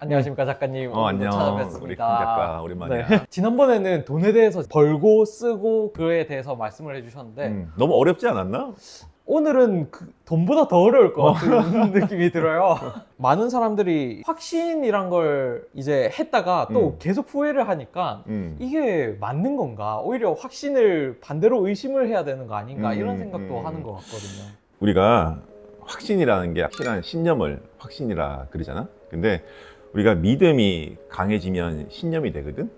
안녕하십니까 작가님. 오늘도 안녕. 찾아뵙습니다. 우리 김 작가 오랜만이야. 네. 지난번에는 돈에 대해서 벌고 쓰고 그에 대해서 말씀을 해주셨는데 너무 어렵지 않았나? 오늘은 돈보다 더 어려울 것 같은 느낌이 들어요. 많은 사람들이 확신이란 걸 이제 했다가 또 계속 후회를 하니까 이게 맞는 건가? 오히려 확신을 반대로 의심을 해야 되는 거 아닌가? 이런 생각도 하는 것 같거든요. 우리가 확신이라는 게 확실한 신념을 확신이라 그러잖아. 근데 우리가 믿음이 강해지면 신념이 되거든.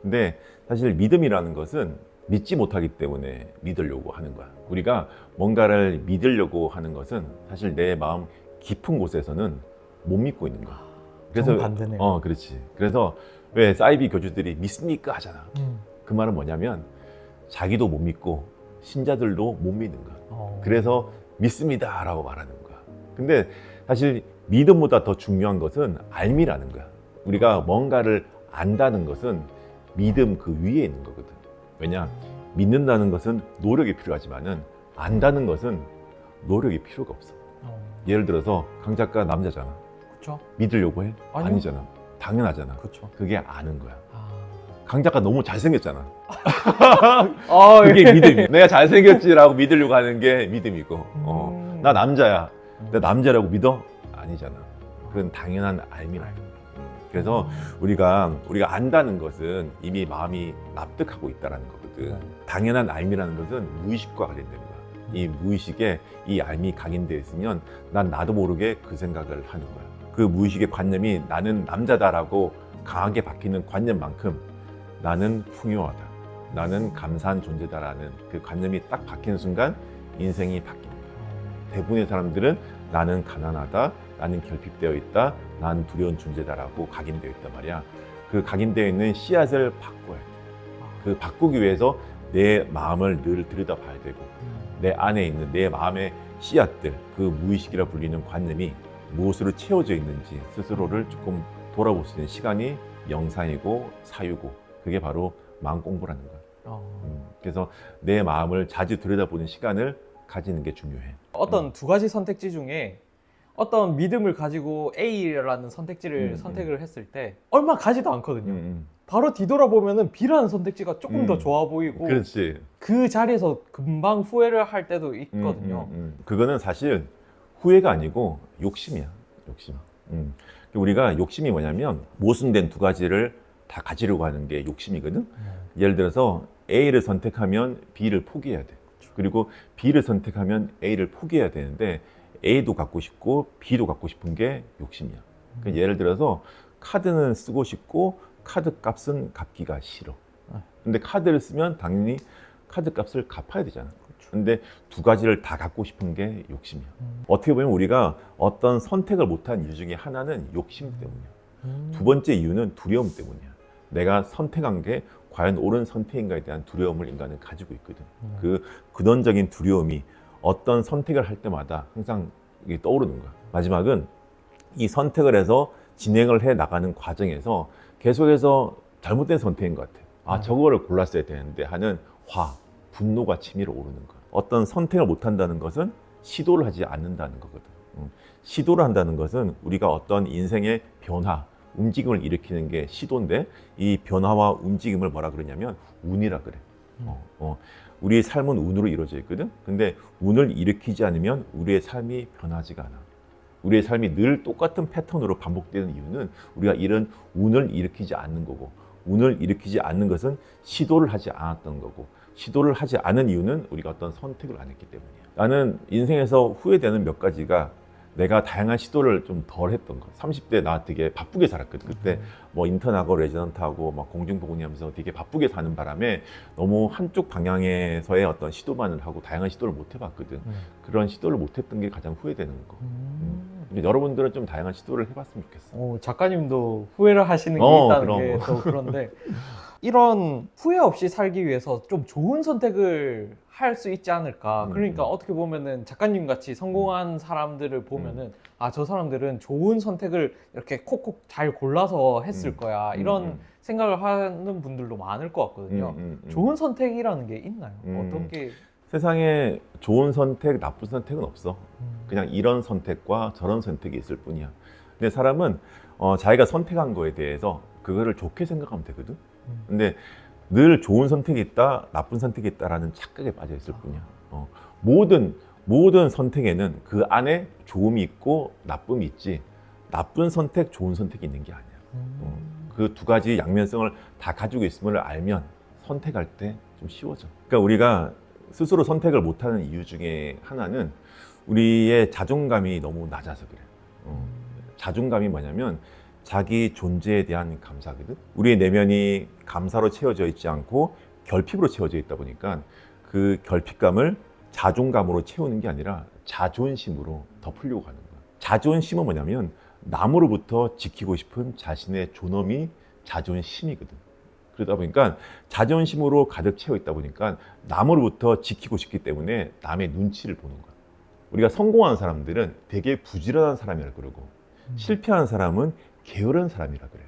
근데 사실 믿음이라는 것은 믿지 못하기 때문에 믿으려고 하는 거야. 우리가 뭔가를 믿으려고 하는 것은 사실 내 마음 깊은 곳에서는 못 믿고 있는 거야. 그래서 반대네요. 그렇지. 그래서 왜 사이비 교주들이 믿습니까 하잖아. 그 말은 뭐냐면 자기도 못 믿고 신자들도 못 믿는 거야. 그래서 믿습니다 라고 말하는 거야. 근데 사실 믿음보다 더 중요한 것은 알미라는 거야. 우리가 뭔가를 안다는 것은 믿음 그 위에 있는 거거든. 왜냐? 믿는다는 것은 노력이 필요하지만은 안다는 것은 노력이 필요가 없어. 예를 들어서 강 작가 남자잖아. 그렇죠? 믿으려고 해? 아니요. 아니잖아. 당연하잖아. 그렇죠. 그게 아는 거야. 강 작가 너무 잘생겼잖아. 그게 그게 믿음이야. 내가 잘생겼지라고 믿으려고 하는 게 믿음이고, 나 남자야. 나 남자라고 믿어? 아니잖아. 그건 당연한 알미라는 거야. 그래서 우리가 안다는 것은 이미 마음이 납득하고 있다는 거거든. 당연한 알미라는 것은 무의식과 관련된 거야. 이 무의식에 이 알미 각인되어 있으면 난 나도 모르게 그 생각을 하는 거야. 그 무의식의 관념이 나는 남자다라고 강하게 박히는 관념만큼 나는 풍요하다, 나는 감사한 존재다라는 그 관념이 딱 박히는 순간 인생이 바뀌는 거야. 대부분의 사람들은 나는 가난하다, 나는 결핍되어 있다, 난 두려운 존재다라고 각인되어 있단 말이야. 그 각인되어 있는 씨앗을 바꿔야 돼. 그 바꾸기 위해서 내 마음을 늘 들여다봐야 되고, 내 안에 있는 내 마음의 씨앗들, 그 무의식이라 불리는 관념이 무엇으로 채워져 있는지 스스로를 조금 돌아볼 수 있는 시간이 명상이고 사유고, 그게 바로 마음 공부라는 거야. 그래서 내 마음을 자주 들여다보는 시간을 가지는 게 중요해. 어떤 두 가지 선택지 중에 어떤 믿음을 가지고 A라는 선택지를 선택을 했을 때 얼마 가지도 않거든요. 바로 뒤돌아보면은 B라는 선택지가 조금 더 좋아 보이고, 그렇지. 그 자리에서 금방 후회를 할 때도 있거든요. 그거는 사실 후회가 아니고 욕심이야. 욕심. 우리가 욕심이 뭐냐면 모순된 두 가지를 다 가지려고 하는 게 욕심이거든. 예를 들어서 A를 선택하면 B를 포기해야 돼. 그리고 B를 선택하면 A를 포기해야 되는데 A도 갖고 싶고 B도 갖고 싶은 게 욕심이야. 그러니까 예를 들어서 카드는 쓰고 싶고 카드 값은 갚기가 싫어. 근데 카드를 쓰면 당연히 카드 값을 갚아야 되잖아. 근데 두 가지를 다 갖고 싶은 게 욕심이야. 어떻게 보면 우리가 어떤 선택을 못한 이유 중에 하나는 욕심 때문이야. 두 번째 이유는 두려움 때문이야. 내가 선택한 게 과연 옳은 선택인가에 대한 두려움을 인간은 가지고 있거든. 그 근원적인 두려움이 어떤 선택을 할 때마다 항상 이게 떠오르는 거야. 마지막은 이 선택을 해서 진행을 해 나가는 과정에서 계속해서 잘못된 선택인 것 같아. 저거를 골랐어야 되는데 하는 분노가 치밀어 오르는 거야. 어떤 선택을 못 한다는 것은 시도를 하지 않는다는 거거든. 시도를 한다는 것은 우리가 어떤 인생의 변화, 움직임을 일으키는 게 시도인데, 이 변화와 움직임을 뭐라 그러냐면 운이라 그래. 우리의 삶은 운으로 이루어져 있거든. 근데 운을 일으키지 않으면 우리의 삶이 변하지가 않아. 우리의 삶이 늘 똑같은 패턴으로 반복되는 이유는 우리가 이런 운을 일으키지 않는 거고, 운을 일으키지 않는 것은 시도를 하지 않았던 거고, 시도를 하지 않은 이유는 우리가 어떤 선택을 안 했기 때문이야. 나는 인생에서 후회되는 몇 가지가 내가 다양한 시도를 좀 덜 했던 거. 30대 나 되게 바쁘게 살았거든. 그때 뭐 인턴하고 레지던트하고 막 공중보건이 하면서 되게 바쁘게 사는 바람에 너무 한쪽 방향에서의 어떤 시도만을 하고 다양한 시도를 못 해봤거든. 그런 시도를 못 했던 게 가장 후회되는 거. 여러분들은 좀 다양한 시도를 해봤으면 좋겠어. 작가님도 후회를 하시는 게 있다는 게 더 그런데 이런 후회 없이 살기 위해서 좀 좋은 선택을 할 수 있지 않을까. 그러니까 어떻게 보면은 작가님 같이 성공한 사람들을 보면은 저 사람들은 좋은 선택을 이렇게 콕콕 잘 골라서 했을 거야, 이런 생각을 하는 분들도 많을 것 같거든요. 좋은 선택이라는 게 있나요? 어떻게? 세상에 좋은 선택, 나쁜 선택은 없어. 그냥 이런 선택과 저런 선택이 있을 뿐이야. 근데 사람은 자기가 선택한 거에 대해서 그거를 좋게 생각하면 되거든. 근데 늘 좋은 선택이 있다, 나쁜 선택이 있다라는 착각에 빠져 있을 뿐이야. 모든 선택에는 그 안에 좋음이 있고 나쁨이 있지, 나쁜 선택, 좋은 선택이 있는 게 아니야. 그 두 가지 양면성을 다 가지고 있음을 알면 선택할 때 좀 쉬워져. 그러니까 우리가 스스로 선택을 못하는 이유 중에 하나는 우리의 자존감이 너무 낮아서 그래. 자존감이 뭐냐면 자기 존재에 대한 감사거든. 우리의 내면이 감사로 채워져 있지 않고 결핍으로 채워져 있다 보니까 그 결핍감을 자존감으로 채우는 게 아니라 자존심으로 덮으려고 하는 거야. 자존심은 뭐냐면 남으로부터 지키고 싶은 자신의 존엄이 자존심이거든. 그러다 보니까 자존심으로 가득 채워 있다 보니까 남으로부터 지키고 싶기 때문에 남의 눈치를 보는 거야. 우리가 성공한 사람들은 되게 부지런한 사람이라 그러고 실패한 사람은 게으른 사람이라 그래.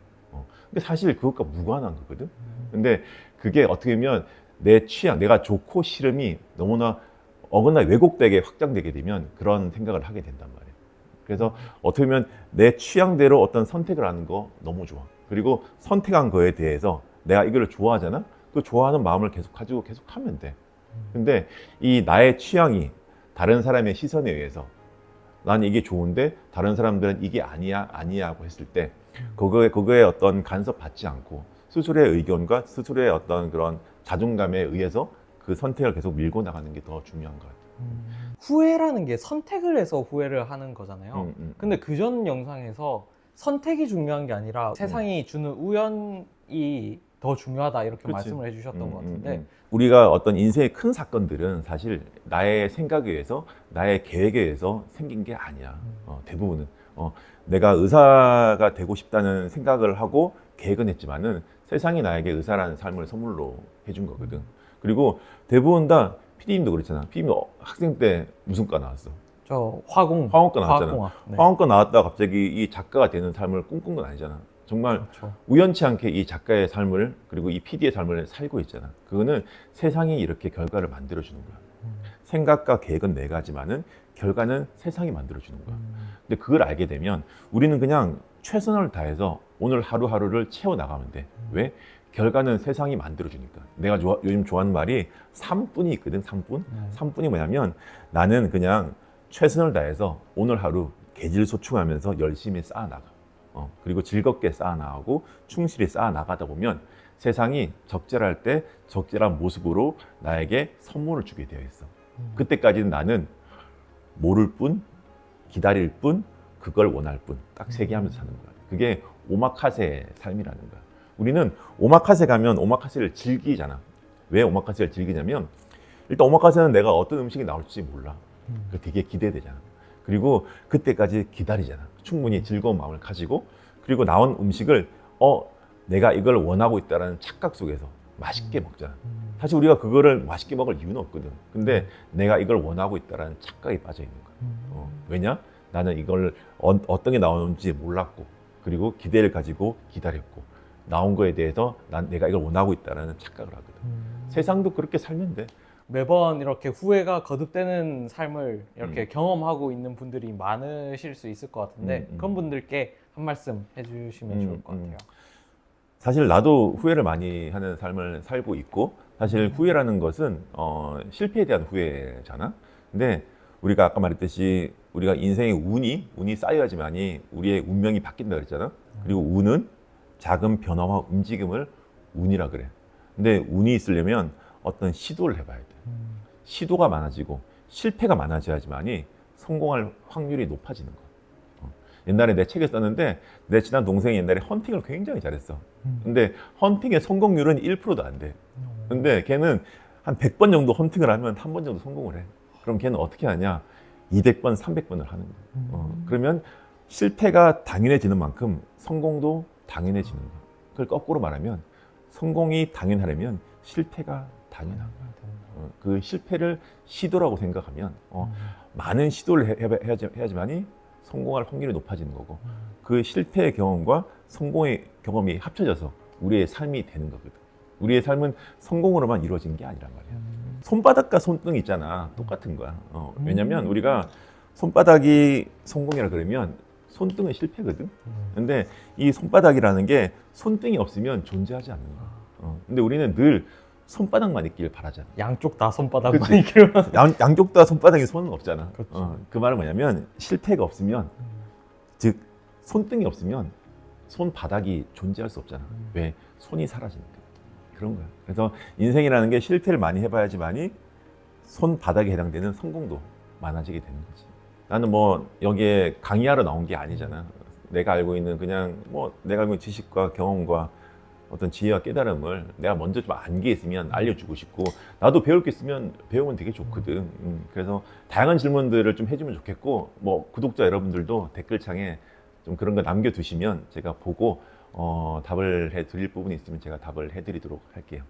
근데 사실 그것과 무관한 거거든. 근데 그게 어떻게 보면 내 취향, 내가 좋고 싫음이 너무나 어긋나 왜곡되게 확장되게 되면 그런 생각을 하게 된단 말이에요. 그래서 어떻게 보면 내 취향대로 어떤 선택을 하는 거 너무 좋아. 그리고 선택한 거에 대해서 내가 이걸 좋아하잖아? 그 좋아하는 마음을 계속 가지고 계속 하면 돼. 근데 이 나의 취향이 다른 사람의 시선에 의해서 난 이게 좋은데 다른 사람들은 이게 아니야 하고 했을 때 그거에 어떤 간섭 받지 않고 스스로의 의견과 스스로의 어떤 그런 자존감에 의해서 그 선택을 계속 밀고 나가는 게 더 중요한 것 같아요. 후회라는 게 선택을 해서 후회를 하는 거잖아요. 근데 그전 영상에서 선택이 중요한 게 아니라 세상이 주는 우연이 더 중요하다 이렇게 그치. 말씀을 해주셨던 것 같은데 우리가 어떤 인생의 큰 사건들은 사실 나의 생각에 의해서 나의 계획에 의해서 생긴 게 아니야. 대부분은 내가 의사가 되고 싶다는 생각을 하고 계획은 했지만은 세상이 나에게 의사라는 삶을 선물로 해준 거거든. 그리고 대부분 다 PD님도 그렇잖아. PD님 학생 때 무슨 과 나왔어? 저 화학과 나왔잖아. 화학공학. 네. 화학과 나왔다가 갑자기 이 작가가 되는 삶을 꿈꾼 건 아니잖아. 정말 그렇죠. 우연치 않게 이 작가의 삶을 그리고 이 PD의 삶을 살고 있잖아. 그거는 세상이 이렇게 결과를 만들어주는 거야. 생각과 계획은 네 가지만은 결과는 세상이 만들어주는 거야. 근데 그걸 알게 되면 우리는 그냥 최선을 다해서 오늘 하루하루를 채워나가면 돼. 왜? 결과는 세상이 만들어주니까. 내가 요즘 좋아하는 말이 3분이 있거든. 3분. 3분이 뭐냐면 나는 그냥 최선을 다해서 오늘 하루 계질소충하면서 열심히 쌓아나가. 그리고 즐겁게 쌓아나가고 충실히 쌓아나가다 보면 세상이 적절할 때 적절한 모습으로 나에게 선물을 주게 되어 있어. 그때까지는 나는 모를 뿐, 기다릴 뿐, 그걸 원할 뿐. 딱 세 개 하면서 사는 거야. 그게 오마카세의 삶이라는 거야. 우리는 오마카세 가면 오마카세를 즐기잖아. 왜 오마카세를 즐기냐면 일단 오마카세는 내가 어떤 음식이 나올지 몰라. 되게 기대되잖아. 그리고 그때까지 기다리잖아. 충분히 즐거운 마음을 가지고 그리고 나온 음식을 내가 이걸 원하고 있다는 착각 속에서 맛있게 먹잖아. 사실 우리가 그거를 맛있게 먹을 이유는 없거든. 근데 내가 이걸 원하고 있다는 착각에 빠져 있는 거야. 왜냐? 나는 이걸 어떤 게 나오는지 몰랐고 그리고 기대를 가지고 기다렸고 나온 거에 대해서 내가 이걸 원하고 있다는 착각을 하거든. 세상도 그렇게 살면 돼. 매번 이렇게 후회가 거듭되는 삶을 이렇게 경험하고 있는 분들이 많으실 수 있을 것 같은데 그런 분들께 한 말씀 해주시면 좋을 것 같아요. 사실 나도 후회를 많이 하는 삶을 살고 있고 사실 후회라는 것은 실패에 대한 후회잖아. 근데 우리가 아까 말했듯이 우리가 인생의 운이 쌓여야지만이 우리의 운명이 바뀐다 그랬잖아. 그리고 운은 작은 변화와 움직임을 운이라 그래. 근데 운이 있으려면 어떤 시도를 해봐야 돼. 시도가 많아지고 실패가 많아져야지만이 성공할 확률이 높아지는 거야. 옛날에 내 책에 썼는데 내 친한 동생이 옛날에 헌팅을 굉장히 잘했어. 근데 헌팅의 성공률은 1%도 안 돼. 근데 걔는 한 100번 정도 헌팅을 하면 한 번 정도 성공을 해. 그럼 걔는 어떻게 하냐? 200번, 300번을 하는 거야. 그러면 실패가 당연해지는 만큼 성공도 당연해지는 거야. 그걸 거꾸로 말하면 성공이 당연하려면 실패가 당연한 거야. 그 실패를 시도라고 생각하면 많은 시도를 해야지만이 성공할 확률이 높아지는 거고 그 실패의 경험과 성공의 경험이 합쳐져서 우리의 삶이 되는 거거든. 우리의 삶은 성공으로만 이루어진 게 아니란 말이야. 손바닥과 손등 있잖아. 똑같은 거야. 왜냐면 우리가 손바닥이 성공이라 그러면 손등은 실패거든. 근데 이 손바닥이라는 게 손등이 없으면 존재하지 않는 거야. 근데 우리는 늘 손바닥만 있길 바라잖아. 양쪽 다 손바닥만 그치. 있기로. 양쪽 다 손바닥에 손은 없잖아. 그렇죠. 그 말은 뭐냐면 실패가 없으면, 즉 손등이 없으면 손바닥이 존재할 수 없잖아. 왜? 손이 사라지니까. 그런 거야. 그래서 인생이라는 게 실패를 많이 해봐야지만이 손바닥에 해당되는 성공도 많아지게 되는 거지. 나는 뭐 여기에 강의하러 나온 게 아니잖아. 내가 알고 있는 그냥 뭐 내가 알고 있는 지식과 경험과 어떤 지혜와 깨달음을 내가 먼저 좀 안 게 있으면 알려주고 싶고, 나도 배울 게 있으면 배우면 되게 좋거든. 그래서 다양한 질문들을 좀 해주면 좋겠고, 뭐 구독자 여러분들도 댓글창에 좀 그런 거 남겨두시면 제가 보고 답을 해드릴 부분이 있으면 제가 답을 해드리도록 할게요.